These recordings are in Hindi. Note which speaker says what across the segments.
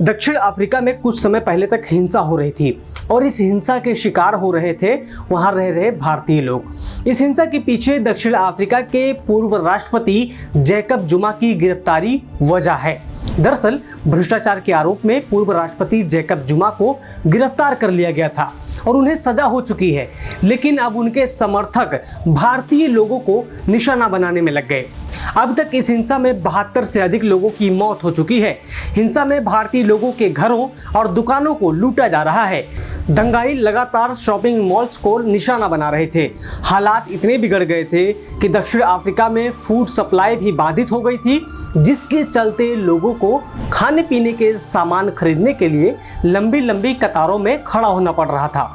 Speaker 1: दक्षिण अफ्रीका में कुछ समय पहले तक हिंसा हो रही थी और इस हिंसा के शिकार हो रहे थे वहां रह रहे भारतीय लोग। इस हिंसा के पीछे दक्षिण अफ्रीका के पूर्व राष्ट्रपति जैकब जुमा की गिरफ्तारी वजह है। दरअसल भ्रष्टाचार के आरोप में पूर्व राष्ट्रपति जैकब जुमा को गिरफ्तार कर लिया गया था और उन्हें सजा हो चुकी है, लेकिन अब उनके समर्थक भारतीय लोगों को निशाना बनाने में लग गए। अब तक इस हिंसा में 72 से अधिक लोगों की मौत हो चुकी है। हिंसा में भारतीय लोगों के घरों और दुकानों को लूटा जा रहा है। दंगाई लगातार शॉपिंग मॉल्स को निशाना बना रहे थे। हालात इतने बिगड़ गए थे कि दक्षिण अफ्रीका में फूड सप्लाई भी बाधित हो गई थी, जिसके चलते लोगों को खाने पीने के सामान खरीदने के लिए लंबी लंबी कतारों में खड़ा होना पड़ रहा था।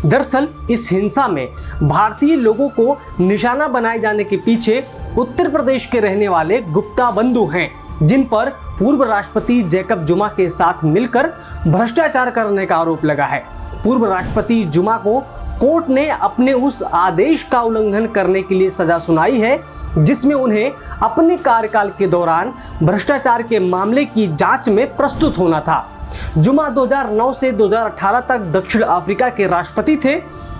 Speaker 1: दरअसल इस हिंसा में भारतीय लोगों को निशाना बनाए जाने के पीछे उत्तर प्रदेश के रहने वाले गुप्ता बंधु हैं, जिन पर पूर्व राष्ट्रपति जैकब जुमा के साथ मिलकर भ्रष्टाचार करने का आरोप लगा है। पूर्व राष्ट्रपति जुमा को कोर्ट ने अपने उस आदेश का उल्लंघन करने के लिए सजा सुनाई है, जिसमें उन्हें अपने कार्यकाल के दौरान भ्रष्टाचार के मामले की जांच में प्रस्तुत होना था। जुमा 2009 से 2018 तक दक्षिण अफ्रीका के राष्ट्रपति थे।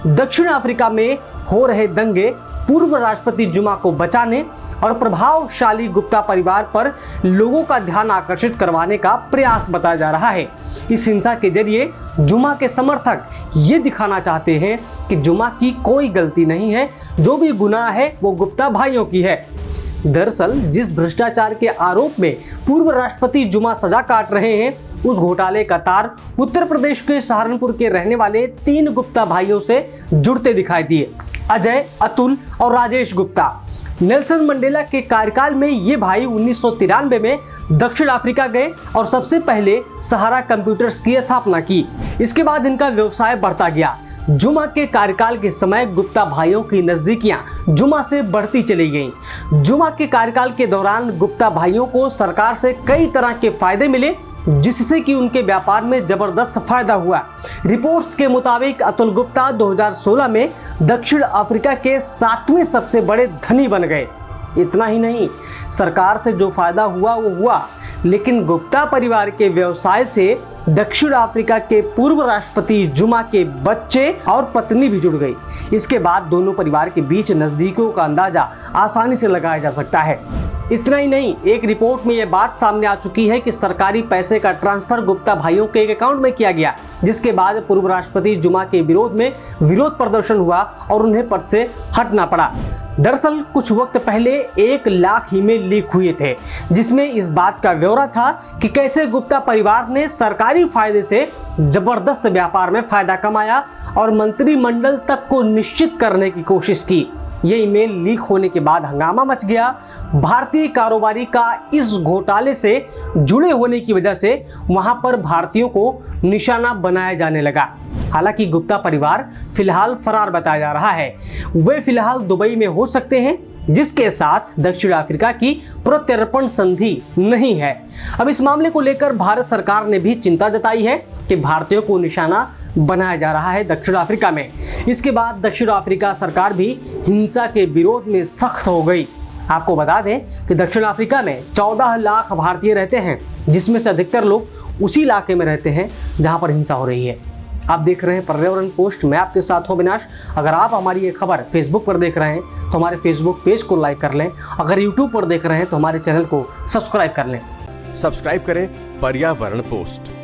Speaker 1: दक्षिण अफ्रीका में हो रहे दंगे पूर्व राष्ट्रपति जुमा को बचाने और प्रभावशाली गुप्ता परिवार पर लोगों का ध्यान आकर्षित करवाने का प्रयास बताया जा रहा है। इस हिंसा के जरिए जुमा के समर्थक ये दिखाना चाहते हैं कि जुमा की कोई गलती नहीं है, जो भी गुनाह है वो गुप्ता भाइयों की है। दरअसल जिस भ्रष्टाचार के आरोप में पूर्व राष्ट्रपति जुमा सजा काट रहे हैं, उस घोटाले का तार उत्तर प्रदेश के सहारनपुर के रहने वाले 3 गुप्ता भाइयों से जुड़ते दिखाई दिए। अजय, अतुल और राजेश गुप्ता। नेल्सन मंडेला के कार्यकाल में ये भाई 1993 में दक्षिण अफ्रीका गए और सबसे पहले सहारा कंप्यूटर्स की स्थापना की। इसके बाद इनका व्यवसाय बढ़ता गया। जुमा के कार्यकाल के समय गुप्ता भाइयों की नजदीकियां जुमा से बढ़ती चली गईं। जुमा के कार्यकाल के दौरान गुप्ता भाइयों को सरकार से कई तरह के फायदे मिले, जिससे कि उनके व्यापार में जबरदस्त फायदा हुआ। रिपोर्ट्स के मुताबिक अतुल गुप्ता 2016 में दक्षिण अफ्रीका के 7वें सबसे बड़े धनी बन गए। इतना ही नहीं, सरकार से जो फायदा हुआ वो हुआ, लेकिन गुप्ता परिवार के व्यवसाय से दक्षिण अफ्रीका के पूर्व राष्ट्रपति जुमा के बच्चे और पत्नी भी जुड़ गई। इसके बाद दोनों परिवार के बीच नजदीकियों का अंदाजा आसानी से लगाया जा सकता है। इतना ही नहीं, एक रिपोर्ट में यह बात सामने आ चुकी है कि सरकारी पैसे का ट्रांसफर गुप्ता भाइयों के एक अकाउंट में किया गया, जिसके बाद पूर्व राष्ट्रपति जुमा के विरोध में विरोध प्रदर्शन हुआ और उन्हें पद से हटना पड़ा। दरअसल कुछ वक्त पहले 1 लाख ईमेल लीक हुए थे, जिसमें इस बात का ब्यौरा था कि कैसे गुप्ता परिवार ने सरकारी फायदे से जबरदस्त व्यापार में फायदा कमाया और मंत्रिमंडल तक को निश्चित करने की कोशिश की। ये ईमेल लीक होने के बाद हंगामा मच गया। भारतीय कारोबारी का इस घोटाले से जुड़े होने की वजह से वहां पर भारतीयों को निशाना बनाया जाने लगा। हालांकि गुप्ता परिवार फिलहाल फरार बताया जा रहा है। वे फिलहाल दुबई में हो सकते हैं, जिसके साथ दक्षिण अफ्रीका की प्रत्यर्पण संधि नहीं है। अब इस मामले को लेकर भारत सरकार ने भी चिंता जताई है कि भारतीयों को निशाना बनाया जा रहा है दक्षिण अफ्रीका में। इसके बाद दक्षिण अफ्रीका सरकार भी हिंसा के विरोध में सख्त हो गई। आपको बता दें कि दक्षिण अफ्रीका में 14 लाख भारतीय रहते हैं, जिसमें से अधिकतर लोग उसी इलाके में रहते हैं जहां पर हिंसा हो रही है। आप देख रहे हैं पर्यावरण पोस्ट, मैं आपके साथ हूं विनाश। अगर आप हमारी ये खबर फेसबुक पर देख रहे हैं तो हमारे फेसबुक पेज को लाइक कर लें। अगर यूट्यूब पर देख रहे हैं तो हमारे चैनल को सब्सक्राइब कर लें।
Speaker 2: सब्सक्राइब करें पर्यावरण पोस्ट।